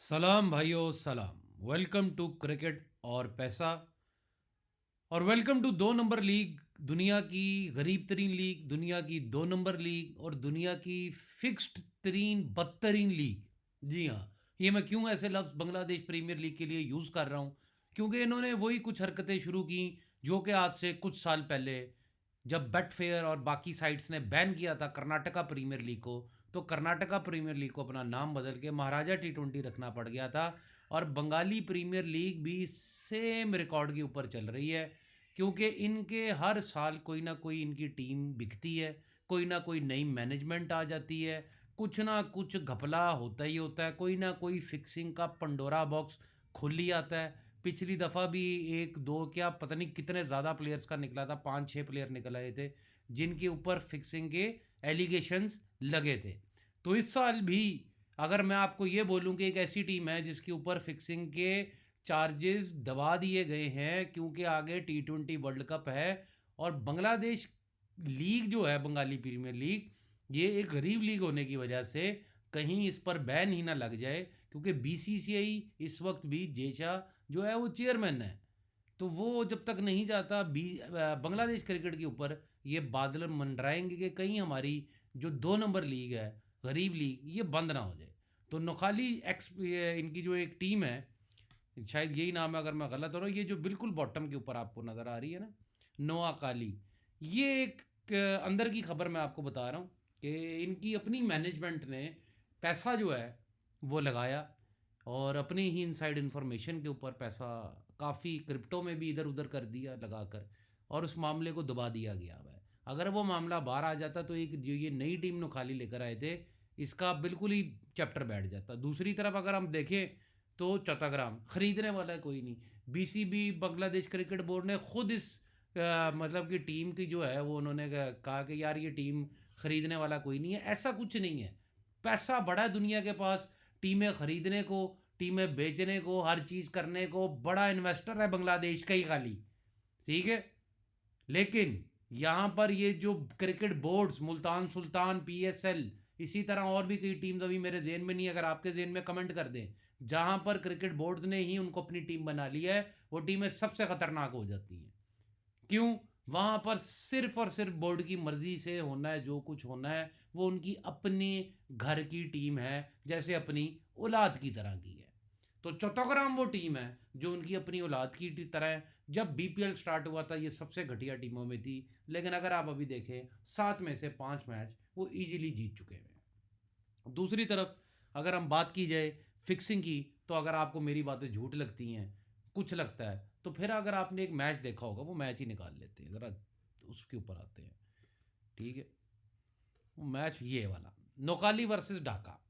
सलाम भाइयों सलाम। वेलकम टू क्रिकेट और पैसा और वेलकम टू 2 नंबर लीग, दुनिया की गरीब तरीन लीग, दुनिया की 2 नंबर लीग और दुनिया की फिक्स्ड तरीन बदतरीन लीग। जी हाँ, ये मैं क्यों ऐसे लफ्ज़ बांग्लादेश प्रीमियर लीग के लिए यूज़ कर रहा हूँ? क्योंकि इन्होंने वही कुछ हरकतें शुरू की जो कि आज से कुछ साल पहले जब बेटफेयर और बाकी साइट्स ने बैन किया था कर्नाटका प्रीमियर लीग को, तो कर्नाटका प्रीमियर लीग को अपना नाम बदल के महाराजा टी20 रखना पड़ गया था। और बंगाली प्रीमियर लीग भी सेम रिकॉर्ड के ऊपर चल रही है, क्योंकि इनके हर साल कोई ना कोई इनकी टीम बिकती है, कोई ना कोई नई मैनेजमेंट आ जाती है, कुछ ना कुछ घपला होता ही होता है, कोई ना कोई फिक्सिंग का पंडोरा बॉक्स खुल ही आता है। पिछली दफ़ा भी एक दो क्या पता नहीं कितने ज़्यादा प्लेयर्स का निकला था, 5-6 प्लेयर निकल आए थे जिनके ऊपर फिक्सिंग के एलिगेशंस लगे थे। तो इस साल भी अगर मैं आपको ये बोलूं कि एक ऐसी टीम है जिसके ऊपर फिक्सिंग के चार्जेस दबा दिए गए हैं क्योंकि आगे टी20 वर्ल्ड कप है, और बांग्लादेश लीग जो है बंगाली प्रीमियर लीग, ये एक गरीब लीग होने की वजह से कहीं इस पर बैन ही ना लग जाए, क्योंकि बीसीसीआई इस वक्त भी जेशा जो है वो चेयरमैन है। तो वो जब तक नहीं जाता बांग्लादेश क्रिकेट के ऊपर ये बादल मंडराएंगे कि कहीं हमारी जो 2 नंबर लीग है, गरीब लीग, ये बंद ना हो जाए। तो नोखाली इनकी जो एक टीम है, शायद यही नाम है अगर मैं गलत हो रहा हूँ, ये जो बिल्कुल बॉटम के ऊपर आपको नज़र आ रही है ना, नोआ काली, ये एक अंदर की खबर मैं आपको बता रहा हूँ कि इनकी अपनी मैनेजमेंट ने पैसा जो है वो लगाया, और अपनी ही इनसाइड इन्फॉर्मेशन के ऊपर पैसा काफ़ी क्रिप्टो में भी इधर उधर कर दिया लगाकर, और उस मामले को दबा दिया गया हुआ है। अगर वो मामला बाहर आ जाता तो एक जो ये नई टीम नो खाली लेकर आए थे, इसका बिल्कुल ही चैप्टर बैठ जाता। दूसरी तरफ अगर हम देखें तो चौथाग्राम खरीदने वाला है कोई नहीं। बीसीबी बांग्लादेश क्रिकेट बोर्ड ने खुद इस मतलब कि टीम की जो है वो उन्होंने कहा कि यार ये टीम खरीदने वाला कोई नहीं है। ऐसा कुछ नहीं है, पैसा बड़ा है दुनिया के पास, टीमें खरीदने को, टीमें बेचने को, हर चीज़ करने को बड़ा इन्वेस्टर है बांग्लादेश का ही खाली। ठीक है, लेकिन यहाँ पर ये जो cricket boards, Multan Sultan, PSL, इसी तरह और भी कई टीम्स अभी मेरे जेहन में नहीं है, अगर आपके जेहन में कमेंट कर दें, जहाँ पर क्रिकेट बोर्ड्स ने ही उनको अपनी टीम बना ली है, वो टीमें सबसे खतरनाक हो जाती हैं। क्यों? वहाँ पर सिर्फ और सिर्फ बोर्ड की मर्जी से होना है, जो कुछ होना है वो उनकी अपनी घर की टीम है, जैसे अपनी औलाद की तरह की है। तो चौथोग्राम वो टीम है जो उनकी अपनी औलाद की तरह है। जब बीपीएल स्टार्ट हुआ था ये सबसे घटिया टीमों में थी, लेकिन अगर आप अभी देखें 7 में से 5 मैच वो इजीली जीत चुके हैं। दूसरी तरफ अगर हम बात की जाए फिक्सिंग की, तो अगर आपको मेरी बातें झूठ लगती हैं, कुछ लगता है, तो फिर अगर आपने एक मैच देखा होगा वो मैच ही निकाल लेते हैं ज़रा, उसके ऊपर आते हैं। ठीक है, वो मैच ये वाला नोकाली वर्सेस ढाका।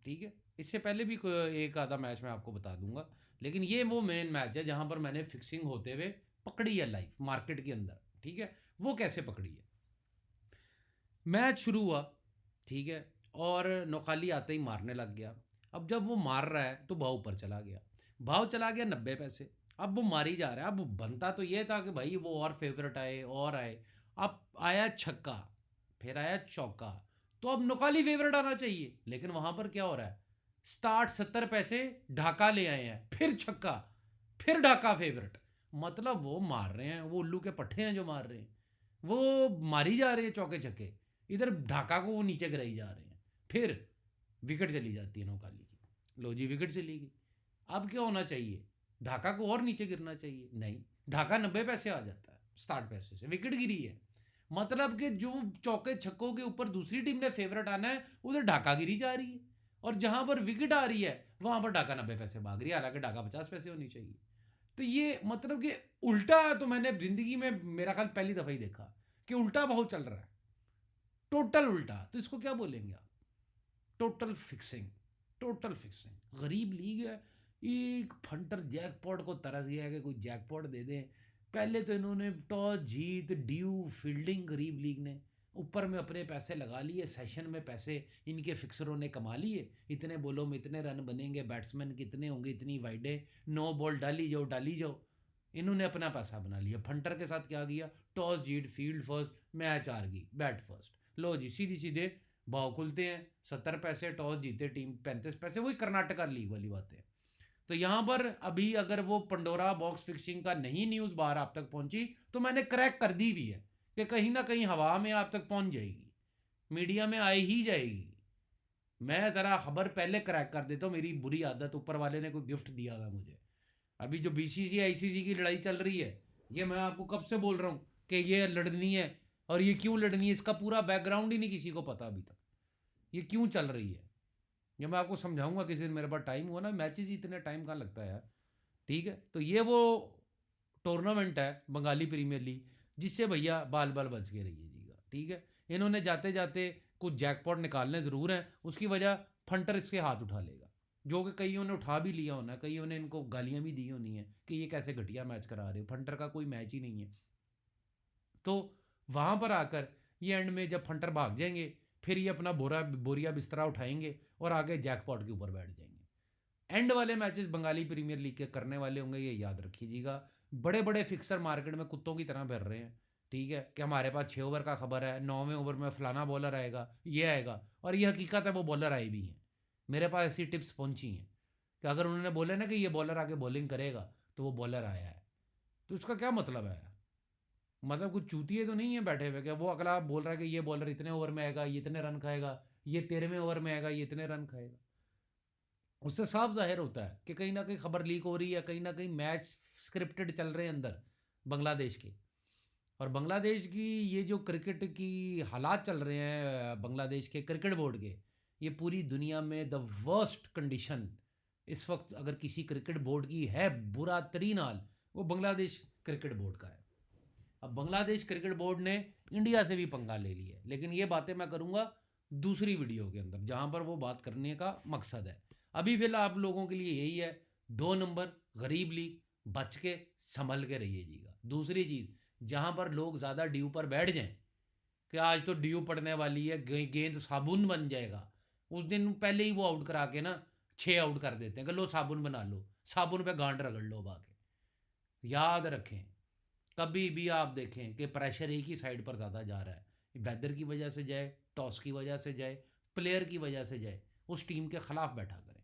ठीक है, इससे पहले भी एक आधा मैच मैं आपको बता दूंगा, लेकिन ये वो मेन मैच है जहां पर मैंने फिक्सिंग होते हुए पकड़ी है लाइव मार्केट के अंदर। ठीक है, वो कैसे पकड़ी है? मैच शुरू हुआ, ठीक है, और नौखाली आते ही मारने लग गया। अब जब वो मार रहा है तो भाव ऊपर चला गया, भाव चला गया 90 पैसे। अब वो मारी जा रहा है, अब बनता तो ये था कि भाई वो और फेवरेट आए और आए। अब आया छक्का, फिर आया चौका, तो अब नौखाली फेवरेट आना चाहिए, लेकिन वहां पर क्या हो रहा है, 60-70 पैसे ढाका ले आए हैं, फिर छक्का, फिर ढाका फेवरेट। मतलब वो मार रहे हैं, वो उल्लू के पट्टे हैं जो मार रहे हैं, वो मारी जा रही है चौके छक्के, इधर ढाका को वो नीचे गिराई जा रहे हैं। फिर विकेट चली जाती है नौकाली की, लो जी विकेट चली गई। अब क्या होना चाहिए, ढाका को और नीचे गिरना चाहिए, नहीं, ढाका 90 पैसे आ जाता है, 60 पैसे से विकेट गिरी है। मतलब कि जो चौके छक्कों के ऊपर दूसरी टीम ने फेवरेट आना है, उधर ढाका गिरी जा रही है, और जहां पर विकेट आ रही है वहां पर ढाका 90 पैसे भाग रही है, हालांकि ढाका 50 पैसे होनी चाहिए। तो ये मतलब कि उल्टा तो मैंने जिंदगी में मेरा ख्याल पहली दफा ही देखा कि उल्टा बहुत चल रहा है, टोटल उल्टा। तो इसको क्या बोलेंगे आप? Total fixing, total fixing. गरीब लीग है, एक फंटर जैकपॉट को तरस गया है कि कोई जैकपॉट दे दें। पहले तो इन्होंने टॉस जीत, ड्यू, फील्डिंग गरीब लीग ने, ऊपर में अपने पैसे लगा लिए, सेशन में पैसे इनके फिक्सरों ने कमा लिए, इतने बॉलों में इतने रन बनेंगे, बैट्समैन कितने होंगे, इतनी वाइडें, नो बॉल डाली जाओ डाली जाओ। इन्होंने अपना पैसा बना लिया। फंटर के साथ क्या किया, टॉस जीत, फील्ड फर्स्ट, मैच हार गई, बैट फर्स्ट, लो जी सीधे सीधे भाव खुलते हैं 70 पैसे, टॉस जीते टीम 35 पैसे, वही कर्नाटका लीग वाली बात है। तो यहाँ पर अभी अगर वो पंडोरा बॉक्स फिक्सिंग का नहीं न्यूज़ बाहर आप तक पहुंची तो मैंने क्रैक कर दी भी है कि कहीं ना कहीं हवा में आप तक पहुंच जाएगी, मीडिया में आई ही जाएगी। मैं ज़रा खबर पहले क्रैक कर देता हूँ, मेरी बुरी आदत, ऊपर वाले ने कोई गिफ्ट दिया हुआ है मुझे। अभी जो बीसीसी आईसीसी की लड़ाई चल रही है, ये मैं आपको कब से बोल रहा हूँ कि ये लड़नी है, और ये क्यों लड़नी है इसका पूरा बैकग्राउंड ही नहीं किसी को पता अभी तक, ये क्यों चल रही है। ये मैं आपको समझाऊंगा किसी दिन, मेरे पास टाइम हुआ ना, मैचेज ही इतने टाइम कहाँ लगता है यार। ठीक है, तो ये वो टूर्नामेंट है बंगाली प्रीमियर लीग, जिससे भैया बाल बाल बच के रहिएगा। ठीक है, इन्होंने जाते जाते कुछ जैकपॉट निकालने ज़रूर हैं, उसकी वजह फंटर इसके हाथ उठा लेगा, जो कि कईयों ने उठा भी लिया होना, कईयों ने इनको गालियां भी दी होनी है कि ये कैसे घटिया मैच करा रहे हो, फंटर का कोई मैच ही नहीं है। तो वहाँ पर आकर ये एंड में जब फंटर भाग जाएंगे, फिर ये अपना बोरिया बिस्तरा उठाएंगे और आगे जैकपॉट के ऊपर बैठ जाएंगे। एंड वाले मैचेस बंगाली प्रीमियर लीग के करने वाले होंगे, ये याद रखिएगा। बड़े बड़े फिक्सर मार्केट में कुत्तों की तरह फिर रहे हैं। ठीक है, कि हमारे पास 6 ओवर का खबर है, 9वें ओवर में फलाना बॉलर आएगा, ये आएगा, और ये हकीकत है वो बॉलर आए भी हैं। मेरे पास ऐसी टिप्स पहुंची हैं कि अगर उन्होंने बोले ना कि ये बॉलर आके बॉलिंग करेगा, तो वो बॉलर आया है। तो उसका क्या मतलब है? मतलब कुछ चूतिए तो नहीं है बैठे हुए कि वो अगला बोल रहा है कि ये बॉलर इतने ओवर में आएगा, ये इतने रन खाएगा, ये 13वें ओवर में आएगा, ये इतने रन खाएगा। उससे साफ जाहिर होता है कि कहीं ना कहीं खबर लीक हो रही है, कहीं ना कहीं मैच स्क्रिप्टेड चल रहे हैं अंदर बांग्लादेश के। और बांग्लादेश की ये जो क्रिकेट की हालात चल रहे हैं बांग्लादेश के क्रिकेट बोर्ड के, ये पूरी दुनिया में द वर्स्ट कंडीशन इस वक्त अगर किसी क्रिकेट बोर्ड की है, बुरा तरीन हाल, वो बांग्लादेश क्रिकेट बोर्ड का है। अब बांग्लादेश क्रिकेट बोर्ड ने इंडिया से भी पंगा ले लिया है, लेकिन ये बातें मैं करूँगा दूसरी वीडियो के अंदर, जहाँ पर वो बात करने का मकसद है। अभी फिलहाल आप लोगों के लिए यही है, 2 नंबर गरीब लीग, बच के संभल के रहिएगा। दूसरी चीज़, जहाँ पर लोग ज़्यादा ड्यू पर बैठ जाएं कि आज तो ड्यू पड़ने वाली है, गेंद साबुन बन जाएगा, उस दिन पहले ही वो आउट करा के ना 6 आउट कर देते हैं कि लो साबुन बना लो, साबुन पे गांड रगड़ लो बाके। याद रखें, कभी भी आप देखें कि प्रेशर एक ही साइड पर ज़्यादा जा रहा है, वेदर की वजह से जाए, टॉस की वजह से जाए, प्लेयर की वजह से जाए, उस टीम के ख़िलाफ़ बैठा करें,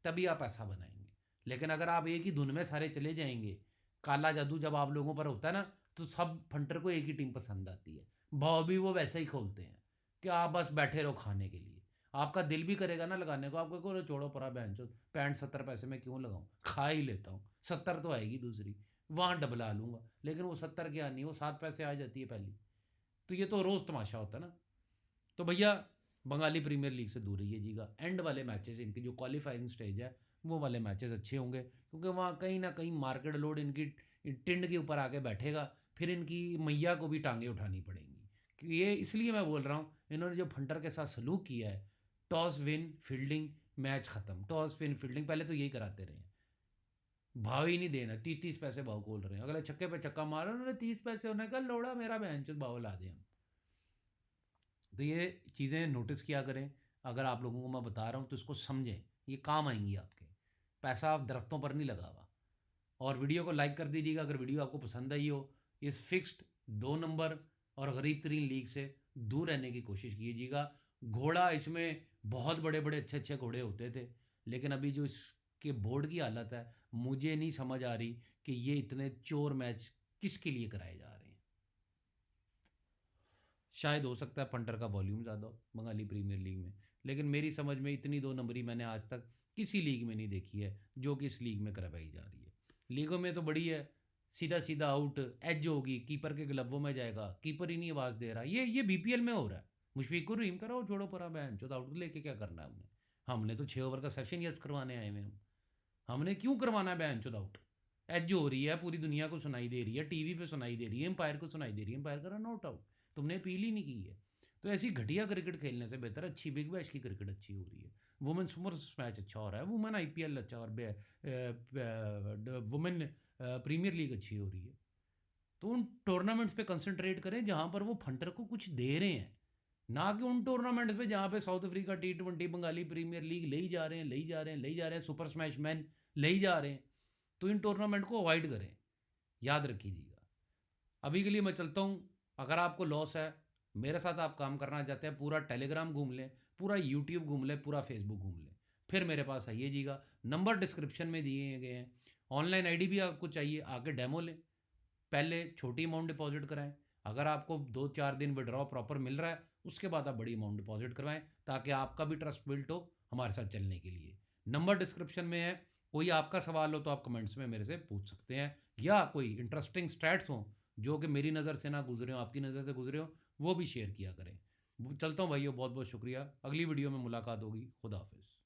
तभी आप ऐसा बनाएंगे। लेकिन अगर आप एक ही धुन में सारे चले जाएंगे, काला जादू जब आप लोगों पर होता है ना, तो सब फंटर को एक ही टीम पसंद आती है, भाव भी वो वैसे ही खोलते हैं कि आप बस बैठे रहो खाने के लिए। आपका दिल भी करेगा ना लगाने को, आपको को छोड़ो परा बहन चो, 65-70 पैसे में क्यों लगाऊं, खा ही लेता हूँ, 70 तो आएगी दूसरी, वहाँ डबला लूँगा। लेकिन वो 70 क्या नहीं, वो 7 पैसे आ जाती है पहली। तो ये तो रोज़ तमाशा होता है ना। तो भैया बंगाली प्रीमियर लीग से दूर रहिएगा। एंड वाले मैचेस, इनकी जो क्वालिफाइंग स्टेज है, वो वाले मैचेस अच्छे होंगे, क्योंकि वहाँ कहीं ना कहीं मार्केट लोड इनकी टिंड के ऊपर आके बैठेगा, फिर इनकी मैया को भी टांगे उठानी पड़ेंगी। कि ये इसलिए मैं बोल रहा हूँ, इन्होंने जो फंटर के साथ सलूक किया है, टॉस विन फील्डिंग मैच ख़त्म, टॉस विन फील्डिंग, पहले तो यही कराते रहे हैं, भाव ही नहीं देना, 30-30 पैसे भाव खोल रहे हैं, अगले छक्के पे छक्का मारा उन्होंने 30 पैसे, उन्होंने कहा लोड़ा मेरा बहन चोद भाव ला दे हम। तो ये चीज़ें नोटिस किया करें, अगर आप लोगों को मैं बता रहा हूँ तो इसको समझें, ये काम आएंगी आपके। पैसा आप दरख्तों पर नहीं लगा हुआ। और वीडियो को लाइक कर दीजिएगा अगर वीडियो आपको पसंद आई हो। इस फिक्स्ड 2 नंबर और गरीब तरीन लीग से दूर रहने की कोशिश कीजिएगा। घोड़ा इसमें बहुत बड़े बड़े अच्छे अच्छे घोड़े होते थे, लेकिन अभी जो इसके बोर्ड की हालत है, मुझे नहीं समझ आ रही कि ये इतने चोर मैच किसके लिए कराए जा रहे हैं। शायद हो सकता है पंटर का वॉल्यूम ज़्यादा हो बंगाली प्रीमियर लीग में, लेकिन मेरी समझ में इतनी 2 नंबरी मैंने आज तक किसी लीग में नहीं देखी है जो कि इस लीग में करवाई जा रही है। लीगों में तो बड़ी है, सीधा सीधा आउट, एज होगी, कीपर के ग्लवों में जाएगा, कीपर ही नहीं आवाज़ दे रहा, ये बीपीएल में हो रहा है। मुशफिकुर रहीम करो छोड़ो परा बहन चो, आउट लेके क्या करना है हमने। हमने तो 6 ओवर का सेशन यस करवाने आए हुए हम। हमने क्यों करवाना है बहन चो आउट। एज हो रही है, पूरी दुनिया को सुनाई दे रही है, टीवी पे सुनाई दे रही है, एम्पायर को सुनाई दे रही है, एम्पायर का रन आउट आउट, तुमने अपील ही नहीं की है। तो ऐसी घटिया क्रिकेट खेलने से बेहतर अच्छी बिग बैश की क्रिकेट अच्छी हो रही है। वुमेन सुपर मैच अच्छा हो रहा है, वुमेन आईपीएल अच्छा, और वुमेन प्रीमियर लीग अच्छी हो रही है। तो उन टूर्नामेंट्स पे कंसंट्रेट करें जहाँ पर वो फंटर को कुछ दे रहे हैं, ना कि उन टूर्नामेंट्स पे जहाँ पे South Africa T20, Bengali premier league ले ही जा रहे हैं, ले ही जा रहे हैं, ले ही जा रहे हैं, सुपर स्मैश मैन ले ही जा रहे हैं। तो इन टूर्नामेंट को अवॉइड करें, याद रखिएगा। अभी के लिए मैं चलता हूँ, अगर आपको लॉस है मेरे साथ आप काम करना चाहते हैं, पूरा टेलीग्राम घूम लें, पूरा यूट्यूब घूम लें, पूरा फेसबुक घूम लें, फिर मेरे पास आइएगा। नंबर डिस्क्रिप्शन में दिए गए हैं। ऑनलाइन आईडी भी आपको चाहिए, आके डेमो लें। पहले छोटी अमाउंट डिपॉजिट कराएं। अगर आपको 2-4 दिन विड्रॉ प्रॉपर मिल रहा है, उसके बाद आप बड़ी अमाउंट डिपॉजिट करवाएं, ताकि आपका भी ट्रस्ट बिल्ट हो हमारे साथ चलने के लिए। नंबर डिस्क्रिप्शन में है। कोई आपका सवाल हो तो आप कमेंट्स में मेरे से पूछ सकते हैं, या कोई इंटरेस्टिंग स्टैट्स हों जो कि मेरी नज़र से ना गुजरे हो, आपकी नज़र से गुजरे हो, वो भी शेयर किया करें। चलता हूँ भाइयों, बहुत बहुत शुक्रिया। अगली वीडियो में मुलाकात होगी। खुदा हाफिज़।